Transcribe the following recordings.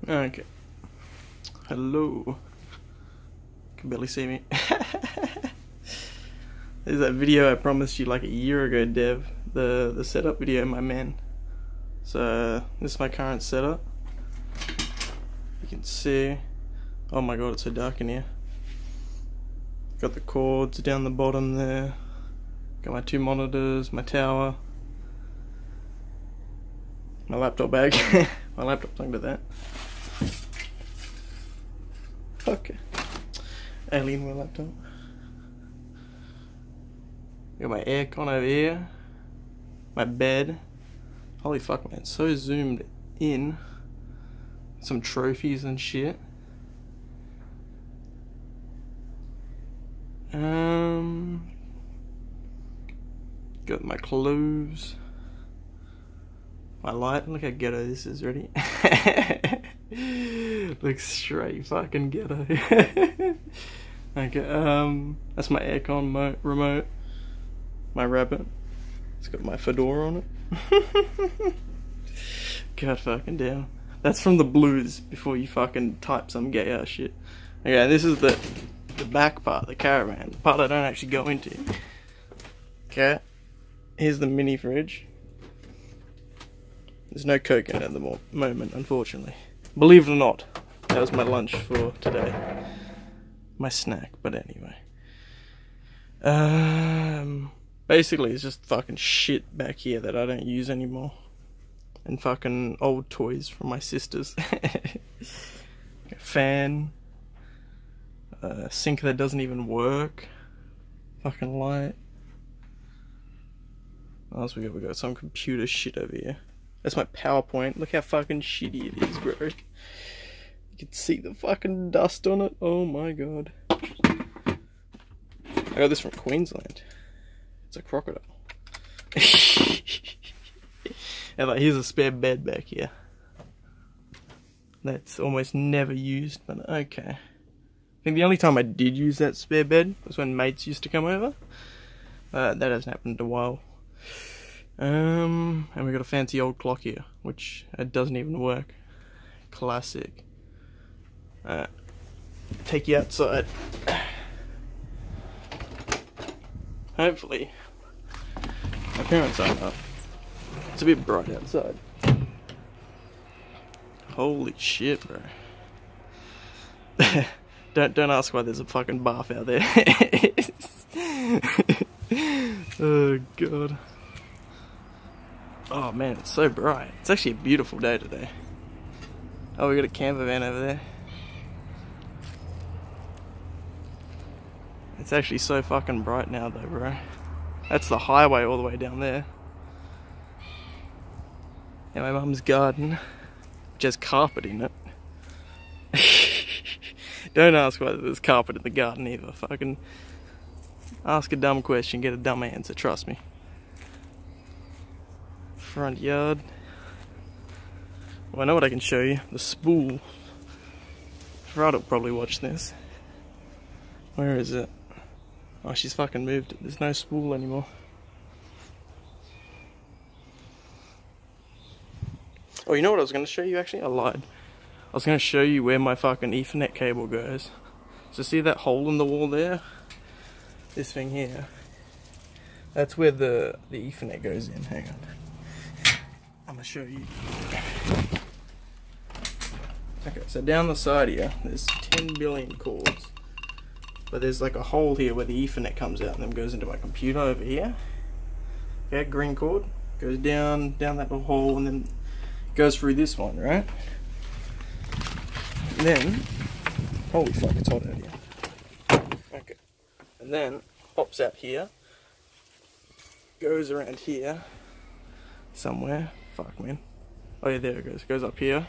Okay. Hello. Can barely see me. There's that video I promised you like a year ago, Dev. The setup video, my man. So this is my current setup. You can see. Oh my god, it's so dark in here. Got the cords down the bottom there. Got my two monitors, my tower, my laptop bag. My laptop's under that. Okay. Alienware laptop. Got my aircon over here. My bed. Holy fuck, man, so zoomed in. Some trophies and shit. Got my clothes. My light. Look how ghetto this is. Ready? Looks straight fucking ghetto. Okay, that's my aircon remote. My rabbit. It's got my fedora on it. God fucking damn. That's from the blues before you fucking type some gay ass shit. Okay, this is the back part, the caravan, the part I don't actually go into. Okay, here's the mini fridge. There's no Coke in it at the moment, unfortunately. Believe it or not, that was my lunch for today. My snack, but anyway. Basically it's just fucking shit back here that I don't use anymore. And fucking old toys from my sisters. A fan. A sink that doesn't even work. Fucking light. What else we got? We got some computer shit over here. That's my PowerPoint. Look how fucking shitty it is, bro. You can see the fucking dust on it. Oh my god. I got this from Queensland. It's a crocodile. And like, here's a spare bed back here. That's almost never used, but okay. I think the only time I did use that spare bed was when mates used to come over. That hasn't happened in a while. And we got a fancy old clock here, which it doesn't even work. Classic. Take you outside. Hopefully, my parents aren't up. It's a bit bright outside. Holy shit, bro. Don't ask why there's a fucking bath out there. Oh god. Oh man, it's so bright. It's actually a beautiful day today. Oh, we got a camper van over there. It's actually so fucking bright now though, bro. That's the highway all the way down there. And my mum's garden, which has carpet in it. Don't ask whether there's carpet in the garden either. Fucking ask a dumb question, get a dumb answer, trust me. Front yard. Well, I know what I can show you. The spool. Rod will probably watch this. Where is it? Oh, she's fucking moved it. There's no spool anymore. Oh, you know what I was going to show you actually? I lied. I was going to show you where my fucking Ethernet cable goes. So see that hole in the wall there? This thing here. That's where the Ethernet goes in. Hang on. I'm going to show you. Okay, so down the side here, there's 10 billion cords. But there's like a hole here where the Ethernet comes out and then goes into my computer over here. Okay, green cord. Goes down that little hole and then goes through this one, right? And then, holy fuck, it's hot out here. Okay. And then, pops out here. Goes around here. Somewhere. Fuck, man. Oh yeah, there it goes. Goes up here.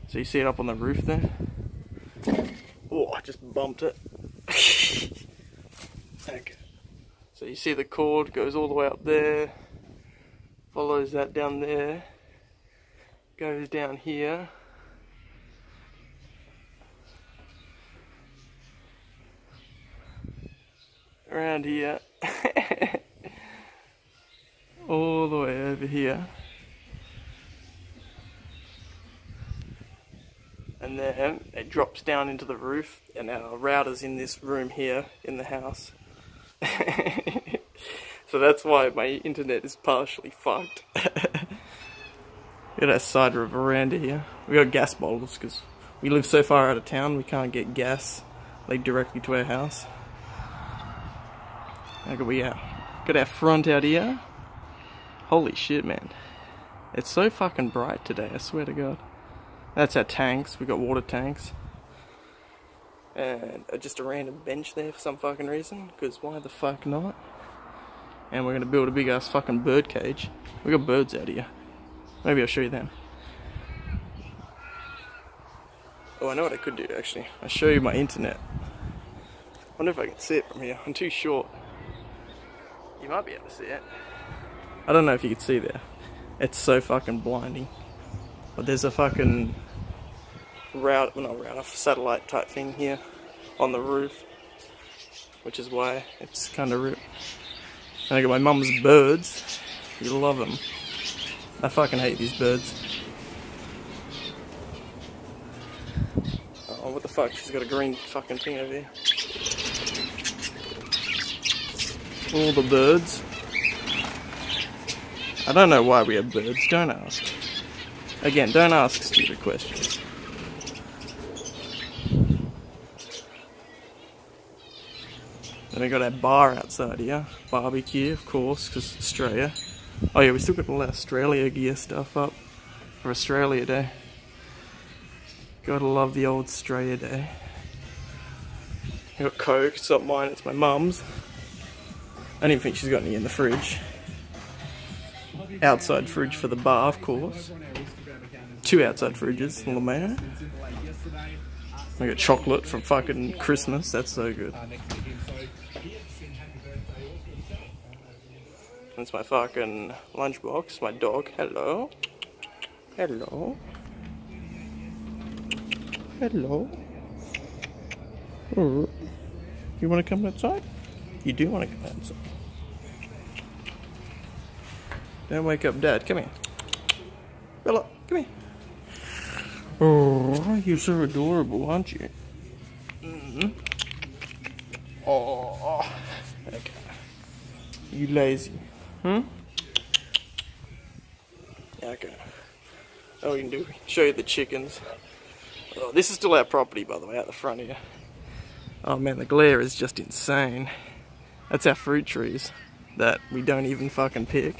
So you see it up on the roof there? Oh, I just bumped it. Okay. So you see the cord goes all the way up there. Follows that down there. Goes down here. Around here. All the way over here. and then it drops down into the roof, and our router's in this room here in the house. So that's why my internet is partially fucked. Got our side of a veranda here. We got gas bottles because we live so far out of town we can't get gas laid directly to our house. How got we out? Got our front out here. Holy shit, man. It's so fucking bright today, I swear to God. That's our tanks. We got water tanks. And just a random bench there for some fucking reason, because why the fuck not? And we're gonna build a big ass fucking bird cage. We got birds out here. Maybe I'll show you them. Oh, I know what I could do actually. I'll show you my internet. I wonder if I can see it from here. I'm too short. You might be able to see it. I don't know if you can see there. It's so fucking blinding. But there's a fucking router, well not router, satellite type thing here on the roof, which is why it's kind of ripped. And I got my mum's birds. You love them. I fucking hate these birds. Oh, what the fuck? She's got a green fucking thing over here. All the birds. I don't know why we have birds, don't ask. Again, don't ask stupid questions. Then we got our bar outside here. Barbecue, of course, because Australia. Oh yeah, we still got all our Australia gear stuff up for Australia Day. Gotta love the old Australia Day. We got Coke, it's not mine, it's my mum's. I don't even think she's got any in the fridge. Outside fridge for the bar, of course. 2 outside fridges, LeMayo. We got chocolate from fucking Christmas, that's so good. That's my fucking lunchbox, my dog. Hello. Hello. Hello. Oh. You want to come outside? You do want to come outside. Don't wake up Dad. Come here. Bella, come here. Oh, you're so adorable, aren't you? Mm-hmm. Oh. Okay. You lazy. Hmm? Yeah, okay. Oh, we can do, show you the chickens. Oh, this is still our property, by the way, out the front here. Oh man, the glare is just insane. That's our fruit trees that we don't even fucking pick.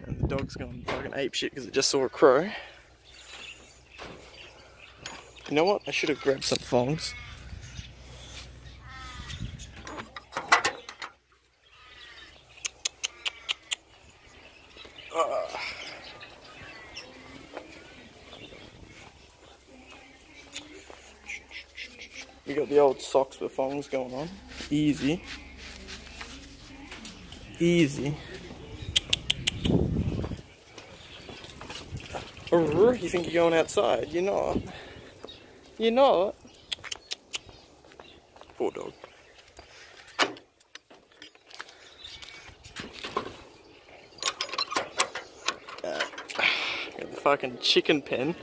And the dog's gone fucking apeshit because it just saw a crow. You know what? I should have grabbed some thongs. We got the old socks with thongs going on. Easy. Easy. You think you're going outside? You're not. You're not. Poor dog. Got the fucking chicken pen.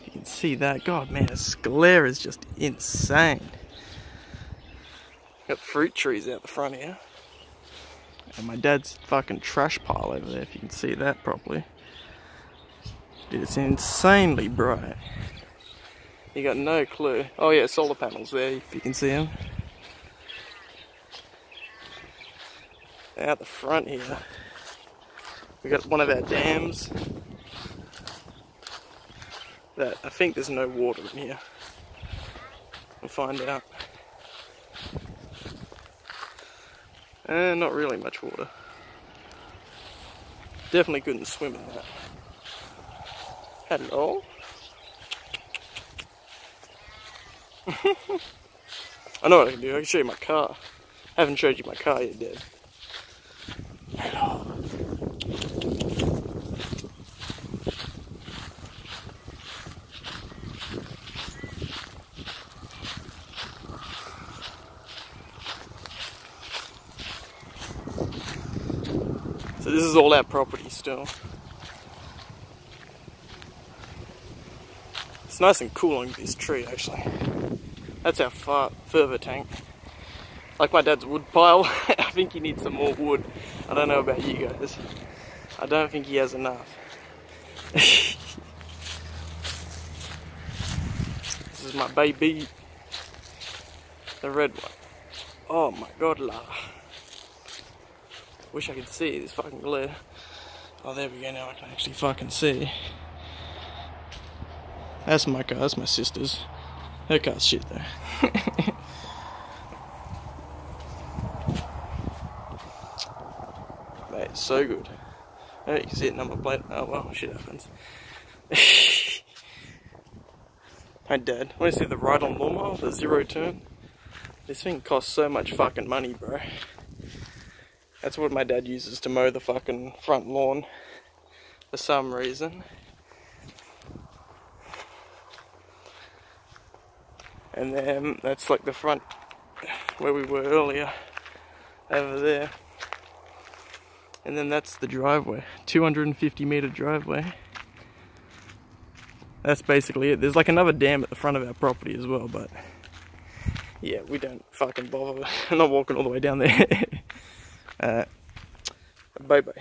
You can see that. God, man, this glare is just insane. Got fruit trees out the front here. And my dad's fucking trash pile over there, if you can see that properly. Dude, it's insanely bright. You got no clue. Oh yeah, solar panels there, if you can see them. Out the front here, we got one of our dams. That I think there's no water in here. We'll find out. Not really much water. Definitely couldn't swim in that. Hello. I know what I can do. I can show you my car. I haven't showed you my car yet, Dad. Hello. So this is all our property still. It's nice and cool on this tree, actually. That's our further tank. Like my dad's wood pile. I think he needs some more wood. I don't know about you guys. I don't think he has enough. This is my baby. The red one. Oh my god, la. Wish I could see this fucking glare. Oh, there we go, now I can actually fucking see. That's my car, that's my sister's. Her car's shit though. Mate, it's so good. Oh, you can see it number plate. Oh well, shit happens. Hey Dad, want to see the ride-on lawnmower, the 0 turn? This thing costs so much fucking money, bro. That's what my dad uses to mow the fucking front lawn for some reason. And then that's like the front where we were earlier, over there. And then that's the driveway, 250-meter driveway. That's basically it. There's like another dam at the front of our property as well, but yeah, we don't fucking bother. I'm not walking all the way down there. Bye bye.